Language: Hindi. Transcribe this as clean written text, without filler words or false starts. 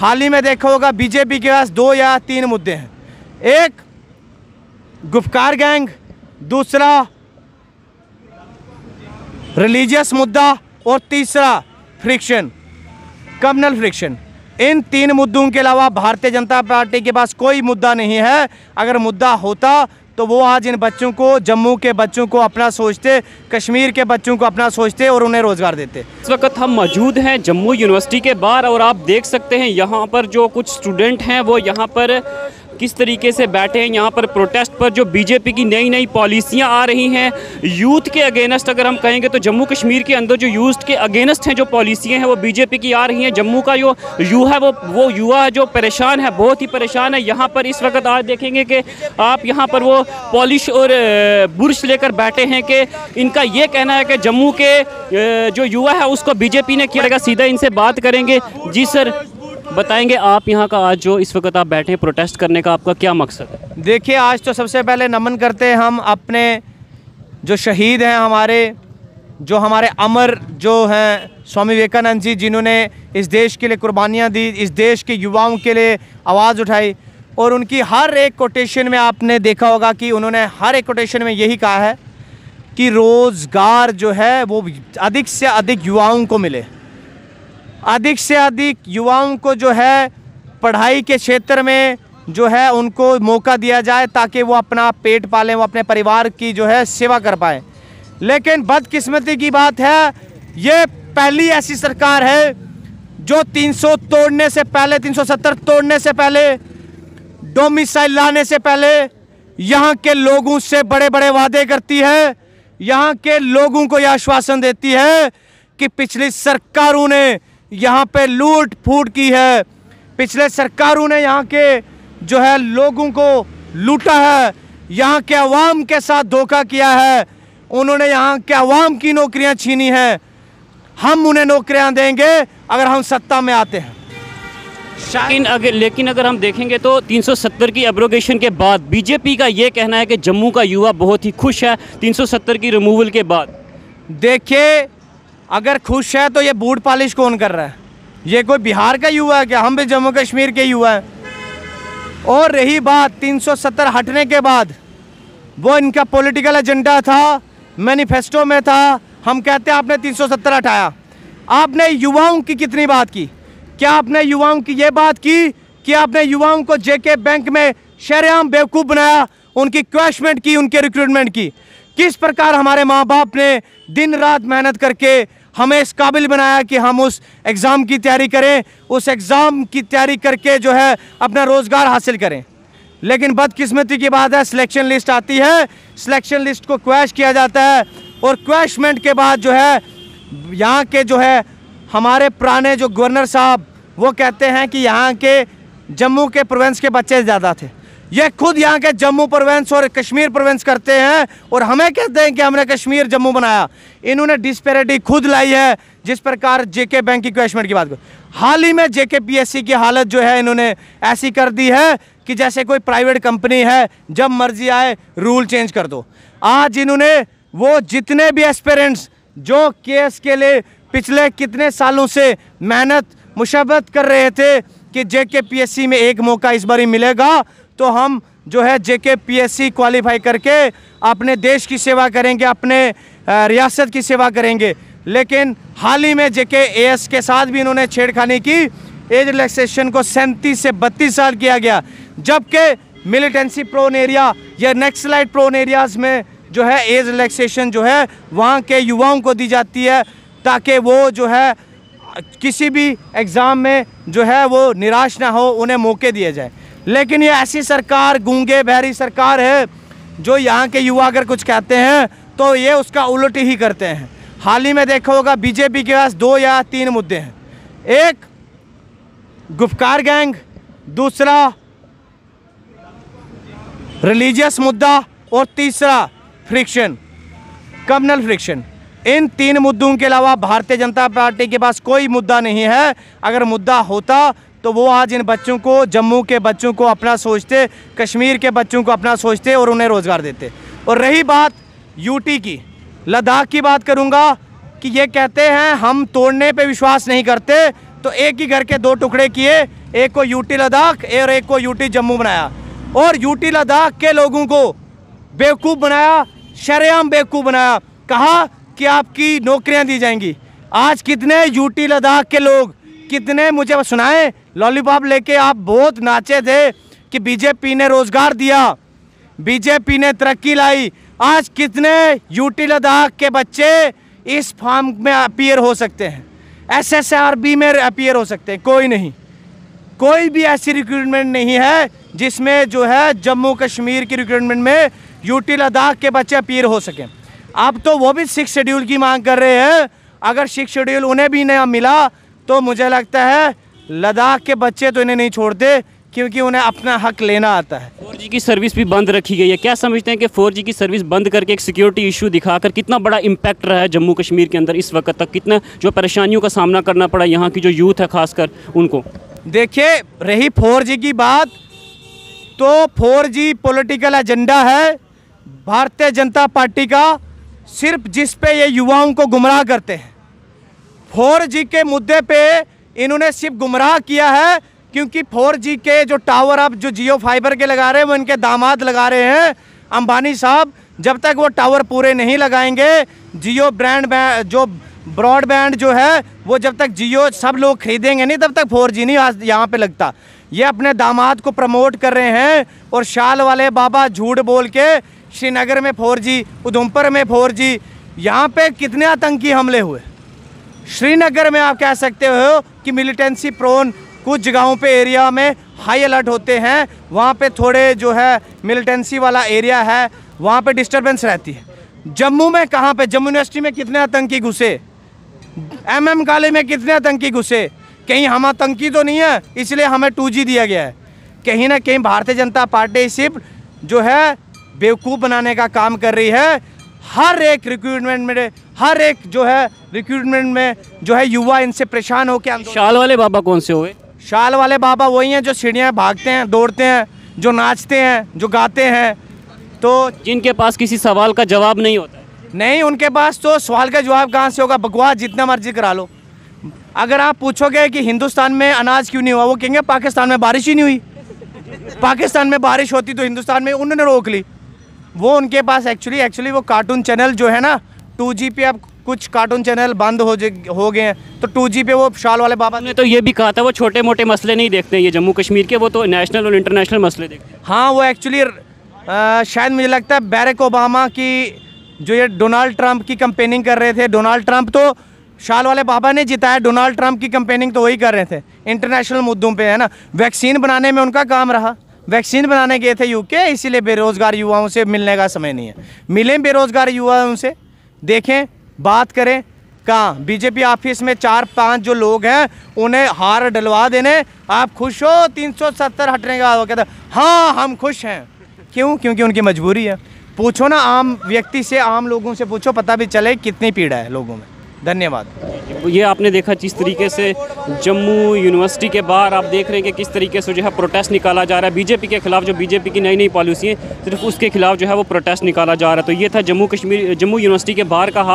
हाल ही में देखा होगा बीजेपी के पास 2 या 3 मुद्दे हैं। एक गुफकार गैंग, दूसरा रिलीजियस मुद्दा और तीसरा फ्रिक्शन, कम्युनल फ्रिक्शन। इन 3 मुद्दों के अलावा भारतीय जनता पार्टी के पास कोई मुद्दा नहीं है। अगर मुद्दा होता तो वो आज इन बच्चों को, जम्मू के बच्चों को अपना सोचते, कश्मीर के बच्चों को अपना सोचते और उन्हें रोज़गार देते। इस वक्त हम मौजूद हैं जम्मू यूनिवर्सिटी के बाहर और आप देख सकते हैं यहाँ पर जो कुछ स्टूडेंट हैं वो यहाँ पर किस तरीके से बैठे हैं। यहाँ पर प्रोटेस्ट पर जो बीजेपी की नई नई पॉलिसियाँ आ रही हैं यूथ के अगेंस्ट, अगर हम कहेंगे तो जम्मू कश्मीर के अंदर जो यूथ के अगेंस्ट हैं जो पॉलिसियाँ हैं वो बीजेपी की आ रही हैं। जम्मू का जो युवा है वो युवा जो परेशान है, बहुत ही परेशान है। यहाँ पर इस वक्त आज देखेंगे कि आप यहाँ पर वो पॉलिश और बुर्श लेकर बैठे हैं कि इनका ये कहना है कि जम्मू के जो युवा है उसको बीजेपी ने किया। सीधा इनसे बात करेंगे। जी सर, बताएंगे आप यहाँ का आज जो इस वक्त आप बैठे हैं प्रोटेस्ट करने का आपका क्या मकसद है? देखिए, आज तो सबसे पहले नमन करते हैं हम अपने जो शहीद हैं, हमारे अमर जो हैं स्वामी विवेकानंद जी, जिन्होंने इस देश के लिए कुर्बानियाँ दी, इस देश के युवाओं के लिए आवाज़ उठाई। और उनकी हर एक कोटेशन में आपने देखा होगा कि उन्होंने हर एक कोटेशन में यही कहा है कि रोज़गार जो है वो अधिक से अधिक युवाओं को मिले, अधिक से अधिक युवाओं को जो है पढ़ाई के क्षेत्र में जो है उनको मौका दिया जाए ताकि वो अपना पेट पालें, वो अपने परिवार की जो है सेवा कर पाएँ। लेकिन बदकिस्मती की बात है, ये पहली ऐसी सरकार है जो 300 तोड़ने से पहले, 370 तोड़ने से पहले, डोमिसाइल लाने से पहले यहाँ के लोगों से बड़े बड़े वादे करती है। यहाँ के लोगों को यह आश्वासन देती है कि पिछली सरकारों ने यहाँ पे लूट फूट की है, पिछले सरकारों ने यहाँ के जो है लोगों को लूटा है, यहाँ के अवाम के साथ धोखा किया है, उन्होंने यहाँ के अवाम की नौकरियाँ छीनी हैं। हम उन्हें नौकरियाँ देंगे अगर हम सत्ता में आते हैं। लेकिन अगर हम देखेंगे तो 370 की एब्रोगेशन के बाद बीजेपी का ये कहना है कि जम्मू का युवा बहुत ही खुश है 370 की रिमूवल के बाद। देखिए, अगर खुश है तो ये बूट पॉलिश कौन कर रहा है? ये कोई बिहार का युवा है क्या? हम भी जम्मू कश्मीर के युवा हैं। और रही बात 370 हटने के बाद, वो इनका पॉलिटिकल एजेंडा था, मैनिफेस्टो में था। हम कहते हैं आपने 370 हटाया, आपने युवाओं की कितनी बात की? क्या आपने युवाओं की ये बात की कि आपने युवाओं को जेके बैंक में शरेआम बेवकूफ़ बनाया, उनकी क्वैशमेंट की, उनके रिक्रूटमेंट की? किस प्रकार हमारे माँ बाप ने दिन रात मेहनत करके हमें इस काबिल बनाया कि हम उस एग्ज़ाम की तैयारी करें, उस एग्ज़ाम की तैयारी करके जो है अपना रोज़गार हासिल करें। लेकिन बदकिस्मती की बात है, सिलेक्शन लिस्ट आती है, सिलेक्शन लिस्ट को क्वैश किया जाता है और क्वैशमेंट के बाद जो है यहाँ के जो है हमारे पुराने जो गवर्नर साहब वो कहते हैं कि यहाँ के जम्मू के प्रोविंस के बच्चे ज़्यादा थे। ये खुद यहाँ के जम्मू प्रोविंस और कश्मीर प्रोविंस करते हैं और हमें कहते हैं कि हमने कश्मीर जम्मू बनाया। इन्होंने डिस्पैरिटी खुद लाई है। जिस प्रकार जेके बैंक की क्वैशमेंट की बात को, हाल ही में जेके पीएससी की हालत जो है इन्होंने ऐसी कर दी है कि जैसे कोई प्राइवेट कंपनी है, जब मर्जी आए रूल चेंज कर दो। आज इन्होंने वो जितने भी एस्पिरेंट्स जो केस के लिए पिछले कितने सालों से मेहनत मुशब्बत कर रहे थे कि जेके पीएससी में एक मौका इस बार ही मिलेगा तो हम जो है जेके पीएससी क्वालिफाई करके अपने देश की सेवा करेंगे, अपने रियासत की सेवा करेंगे। लेकिन हाल ही में जेके एएस के साथ भी इन्होंने छेड़खानी की। एज रिलैक्सेशन को 37 से 32 साल किया गया, जबकि मिलिटेंसी प्रोन एरिया या नक्सलाइट प्रोन एरियाज़ में जो है एज रिलैक्सेशन जो है वहाँ के युवाओं को दी जाती है ताकि वो जो है किसी भी एग्ज़ाम में जो है वो निराश ना हो, उन्हें मौके दिए जाए। लेकिन ये ऐसी सरकार, गूंगे बहरी सरकार है जो यहाँ के युवा अगर कुछ कहते हैं तो ये उसका उलट ही करते हैं। हाल ही में देखा होगा बीजेपी के पास 2 या 3 मुद्दे हैं। एक गुफकार गैंग, दूसरा रिलीजियस मुद्दा और तीसरा फ्रिक्शन, कम्युनल फ्रिक्शन। इन 3 मुद्दों के अलावा भारतीय जनता पार्टी के पास कोई मुद्दा नहीं है। अगर मुद्दा होता तो वो आज इन बच्चों को, जम्मू के बच्चों को अपना सोचते, कश्मीर के बच्चों को अपना सोचते और उन्हें रोज़गार देते। और रही बात यूटी की, लद्दाख की बात करूँगा कि ये कहते हैं हम तोड़ने पे विश्वास नहीं करते, तो एक ही घर के दो टुकड़े किए, एक को यूटी लद्दाख और एक को यूटी जम्मू बनाया, और यूटी लद्दाख के लोगों को बेवकूफ़ बनाया, शरेआम बेवकूफ़ बनाया। कहा कि आपकी नौकरियां दी जाएंगी। आज कितने यूटी लद्दाख के लोग, कितने मुझे सुनाए, लॉलीपॉप लेके आप बहुत नाचे थे कि बीजेपी ने रोज़गार दिया, बीजेपी ने तरक्की लाई। आज कितने यूटी लद्दाख के बच्चे इस फॉर्म में अपीयर हो सकते हैं, SSRB में अपीयर हो सकते हैं? कोई नहीं। कोई भी ऐसी रिक्रूटमेंट नहीं है जिसमें जो है जम्मू कश्मीर की रिक्रूटमेंट में यूटी लद्दाख के बच्चे अपीयर हो सकें। अब तो वो भी 6 शेड्यूल की मांग कर रहे हैं। अगर 6 शेड्यूल उन्हें भी नहीं मिला तो मुझे लगता है लद्दाख के बच्चे तो इन्हें नहीं छोड़ते, क्योंकि उन्हें अपना हक लेना आता है। 4G की सर्विस भी बंद रखी गई है। क्या समझते हैं कि 4G की सर्विस बंद करके एक सिक्योरिटी इशू दिखाकर कितना बड़ा इम्पैक्ट रहा है जम्मू कश्मीर के अंदर इस वक्त तक, कितना जो परेशानियों का सामना करना पड़ा यहाँ की जो यूथ है खासकर उनको? देखिए, रही 4G की बात, तो 4G पॉलिटिकल एजेंडा है भारतीय जनता पार्टी का, सिर्फ जिस पे ये युवाओं को गुमराह करते हैं। 4G के मुद्दे पे इन्होंने सिर्फ गुमराह किया है, क्योंकि 4G के जो टावर अब जो जियो फाइबर के लगा रहे हैं वो इनके दामाद लगा रहे हैं, अंबानी साहब। जब तक वो टावर पूरे नहीं लगाएंगे, जियो जो ब्रॉडबैंड जो है वो जब तक जियो सब लोग खरीदेंगे नहीं, तब तक 4G नहीं यहाँ पे लगता। ये अपने दामाद को प्रमोट कर रहे हैं, और शाल वाले बाबा झूठ बोल के श्रीनगर में 4G, उधमपुर में 4G, यहाँ पे कितने आतंकी हमले हुए। श्रीनगर में आप कह सकते हो कि मिलिटेंसी प्रोन कुछ जगहों पे एरिया में हाई अलर्ट होते हैं, वहाँ पे थोड़े जो है मिलिटेंसी वाला एरिया है, वहाँ पे डिस्टर्बेंस रहती है। जम्मू में कहाँ पे, जम्मू यूनिवर्सिटी में कितने आतंकी घुसे, MM कॉलेज में कितने आतंकी घुसे? कहीं हम आतंकी तो नहीं है इसलिए हमें 2G दिया गया है। कहीं ना कहीं भारतीय जनता पार्टी सिर्फ जो है बेवकूफ़ बनाने का काम कर रही है। हर एक रिक्रूटमेंट में, हर एक जो है रिक्रूटमेंट में जो है युवा इनसे परेशान होकर। शाल वाले बाबा कौन से हुए? शाल वाले बाबा वही हैं जो सीढ़ियाँ भागते हैं, दौड़ते हैं, जो नाचते हैं, जो गाते हैं, तो जिनके पास किसी सवाल का जवाब नहीं होता है। नहीं, उनके पास तो सवाल का जवाब कहाँ से होगा? बकवास जितना मर्जी करा लो। अगर आप पूछोगे कि हिंदुस्तान में अनाज क्यों नहीं हुआ, वो कहेंगे पाकिस्तान में बारिश ही नहीं हुई। पाकिस्तान में बारिश होती तो हिंदुस्तान में उन्होंने रोक ली। वो उनके पास एक्चुअली वो कार्टून चैनल जो है ना 2G पे, अब कुछ कार्टून चैनल बंद हो गए हैं, तो 2G पे वो शाल वाले बाबा ने तो ये भी कहा था वो छोटे मोटे मसले नहीं देखते ये जम्मू कश्मीर के, वो तो नेशनल और इंटरनेशनल मसले देखते हैं। हाँ, वो एक्चुअली शायद मुझे लगता है बैरक ओबामा की जो ये डोनाल्ड ट्रंप की कंपेनिंग कर रहे थे, डोनाल्ड ट्रंप तो शाल वाले बाबा ने जिताया, डोनाल्ड ट्रंप की कंपेनिंग तो वही कर रहे थे इंटरनेशनल मुद्दों पे, है ना। वैक्सीन बनाने में उनका काम रहा, वैक्सीन बनाने गए थे UK, इसीलिए बेरोज़गार युवाओं से मिलने का समय नहीं है। मिलें बेरोज़गार युवाओं से, देखें, बात करें। कहाँ बीजेपी ऑफिस में 4-5 जो लोग हैं उन्हें हार डलवा देने, आप खुश हो 370 हटने का? वो कहता हाँ हम खुश हैं। क्यों? क्योंकि उनकी मजबूरी है। पूछो ना आम व्यक्ति से, आम लोगों से पूछो, पता भी चले कितनी पीड़ा है लोगों में। धन्यवाद। ये आपने देखा जिस तरीके से जम्मू यूनिवर्सिटी के बाहर आप देख रहे हैं कि किस तरीके से जो है प्रोटेस्ट निकाला जा रहा है बीजेपी के खिलाफ, जो बीजेपी की नई नई पॉलिसी है सिर्फ उसके खिलाफ जो है वो प्रोटेस्ट निकाला जा रहा है। तो ये था जम्मू यूनिवर्सिटी के बाहर का हाल।